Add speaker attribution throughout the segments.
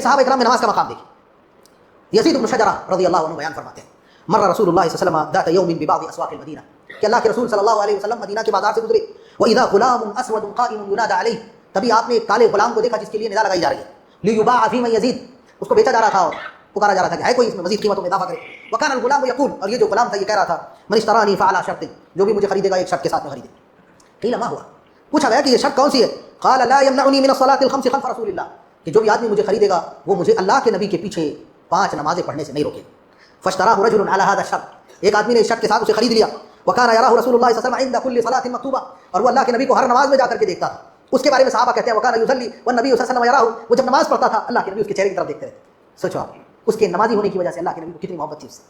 Speaker 1: صحابہ کرام میں نماز کا مقام دیکھیں. یزید بن شجرہ رضی اللہ عنہ بیان فرماتے ہیں مر رسول اللہ صلی اللہ علیہ وسلم ذات یوم ببعض اسواق المدینہ کہ اللہ کے رسول صلی اللہ علیہ وسلم مدینہ کے بازار سے گزرے. وَإِذَا غُلَامٌ أَسْوَدٌ قَائِمٌ يُنَادَى عَلَيْهِ تبھی آپ نے ایک کالے غلام کو دیکھا جس کے لیے ندا لگائی جا رہی ہے. لِيُبَاعَ فِي مَن يَزِيد اس کو بیچا جا رہا تھا اور پکارا جا رہا تھا کہ ہے کوئی اس میں مزید قیمتوں میں اضافہ کرے. وَكَانَ الْغُلَامُ يَقُولُ اور یہ جو غلام تھا یہ کہہ رہا تھا من اشتراني فعلى شرط جو بھی مجھے خریدے گا ایک شرط کے ساتھ میں خریدے. قیل ما ہوا پوچھا گیا کہ یہ شرط کون سی ہے. قال لا يمنعني من الصلاة الخمس خلف رسول الله کہ جو بھی آدمی مجھے خریدے گا وہ مجھے اللہ کے نبی کے پیچھے 5 نمازیں پڑھنے سے نہیں روکے. فاشتراه رجل على هذا الشرط ایک آدمی نے اس شرط کے ساتھ اسے خرید لیا. وكان يراه رسول الله صلى الله عليه وسلم عند كل صلاة مكتوبة اور وہ اللہ کے نبی کو ہر نماز میں جا کر کے دیکھتا تھا. اس کے بارے میں صحابہ کہتے ہیں وكان يصلي والنبي صلى الله عليه وسلم يراه وہ جب نماز پڑھتا تھا اللہ کے نبی اس کے چہرے کی طرف دیکھتے رہتے. سوچو آپ اس کے نمازی ہونے کی وجہ سے اللہ کے نبی کو کتنی محبت تھی اس سے.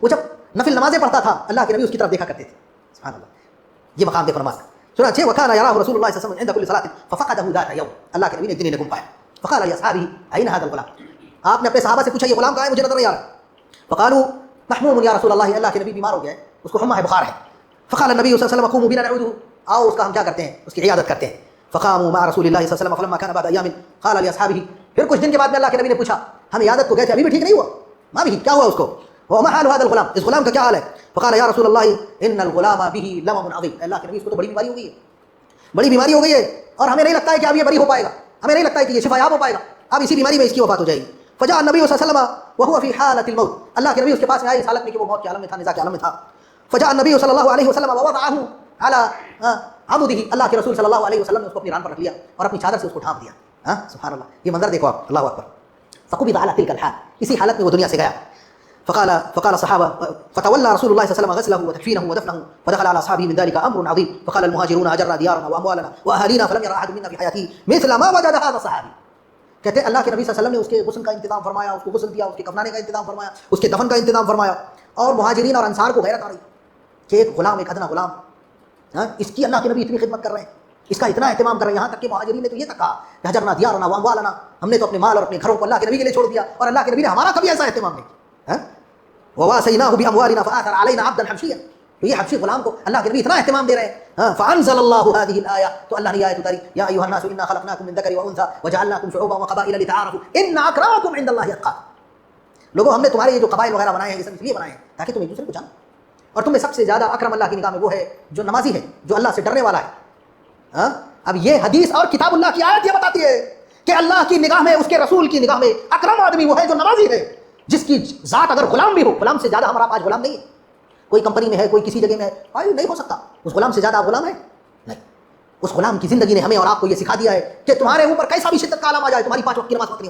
Speaker 1: وہ جب نفل نمازیں پڑھتا تھا اللہ کے نبی اس کی طرف دیکھا کرتے تھے. سبحان اللہ یہ مقام دیکھو نماز کا. چنانچہ وكان يراه رسول الله صلى الله عليه وسلم عند كل صلاة ففقده ذات يوم اللہ کے نبی نے ایک دن انہیں گم پایا. فقال لاصحابه اين هذا الغلام آپ نے اپنے صحابہ سے پوچھا یہ غلام کہاں ہے مجھے نظر نہیں آ رہا. فقالوا محموم یا رسول اللہ اللہ کے نبی بیمار ہو گیا ہے اس کو حمہ ہے بخار ہے. فقال النبي صلى الله عليه وسلم قوموا بنا نعوده آؤ اس کا ہم کیا کرتے ہیں اس کی عیادت کرتے ہیں. فقاموا مع رسول الله صلى الله عليه وسلم فلما كان بعد ايام قال لاصحابه پھر کچھ دن کے بعد میں اللہ کے نبی نے پوچھا ہم عیادت کو گئے تھے ابھی بھی ٹھیک نہیں ہوا ما بھی کیا ہوا اس کو. وما حال هذا الغلام اس غلام کا کیا حال ہے. فقال يا رسول الله ان الغلام به لمم عظيم اللہ کے نبی اس کو تو بڑی بیماری ہو گئی ہے بڑی بیماری ہو گئی ہے اور ہمیں نہیں لگتا ہے کہ اب یہ بری ہو پائے گا ہمیں نہیں لگتا ہے کہ یہ شفا یاب ہو پائے گا اب اسی بیماری میں اس کی وفات ہو جائے گی. فجاء النبي صلى الله عليه وسلم وهو في حالة الموت اللہ کے نبی اس کے پاس میں آئے اس حالت میں کہ وہ موت کے عالم میں تھا نزاع کے عالم میں تھا. فجاء النبي صلى الله عليه وسلم ووضعه على عضده اللہ کے رسول صلی اللہ علیہ وسلم نے اس کو اپنی ران پر رکھ لیا اور اپنی چادر سے اس کو ڈھانپ دیا. سبحان اللہ یہ منظر دیکھو آپ اللہ اکبر. فقبض على تلك الحال اسی حالت میں وہ دنیا سے گیا. فقال الصحابة فتولى رسول الله صلى الله عليه وسلم غسله وتكفينه ودفنه فدخل على أصحابه من ذلك أمر عظيم فقال المهاجرون هجرنا ديارنا وأموالنا وأهالينا فلم يرى أحد منا في حياته مثل ما وجد هذا الصحابي. کہتے ہیں اللہ کے نبی صلی اللہ علیہ وسلم نے اس کے غسل کا انتظام فرمایا اس کو غسل دیا اس کے کفنانے کا انتظام فرمایا اس کے دفن کا انتظام فرمایا اور مہاجرین اور انصار کو غیرت آ رہی کہ ایک غلام ایک ادنا غلام اس کی اللہ کے نبی اتنی خدمت کر رہے ہیں اس کا اتنا اہتمام کر رہے ہیں یہاں تک کہ مہاجرین نے تو یہ تک کہا کہ ہجرنا دیارنا واموالنا ہم نے تو اپنے مال اور اپنے گھروں کو اللہ کے نبی کے لیے چھوڑ دیا اور اللہ کے نبی نے ہمارا کبھی ایسا اہتمام نہیں کیا. وواسيناه باموالنا فاثر علينا عبدا حبشيا تو یہ حبشی غلام کو اللہ کے نبی اتنا اہتمام دے رہے ہیں. فانزل الله هذه الايه تو اللہ نے آیت اتاری یا ایھا الناس انا خلقناکم من ذکر وانثى وجعلناکم شعوبا وقبائل لتعارفوا ان اکرمکم عند الله اتقاکم. لوگوں ہم نے تمہارے یہ جو قبائل وغیرہ بنائے ہیں یہ سب اس لیے بنائے ہیں تاکہ تم ایک دوسرے کو جانو اور تم میں سب سے زیادہ اکرم اللہ کی نگاہ میں وہ ہے جو نمازی ہے جو اللہ سے ڈرنے والا ہے. اب یہ حدیث اور کتاب اللہ کی آیت یہ بتاتی ہے کہ اللہ کی نگاہ میں اس کے رسول کی نگاہ میں اکرم آدمی وہ ہے جو نمازی ہے جس کی ذات اگر غلام بھی ہو غلام سے زیادہ ہمارا آج غلام نہیں ہے. کوئی کمپنی میں ہے کوئی کسی جگہ میں ہے نہیں ہو سکتا اس غلام سے زیادہ آپ غلام ہے نہیں. اس غلام کی زندگی نے ہمیں اور آپ کو یہ سکھا دیا ہے کہ تمہارے اوپر کیسا بھی شدت کا عالم آ جائے تمہاری 5 وقت کی نماز مت نہیں ہونا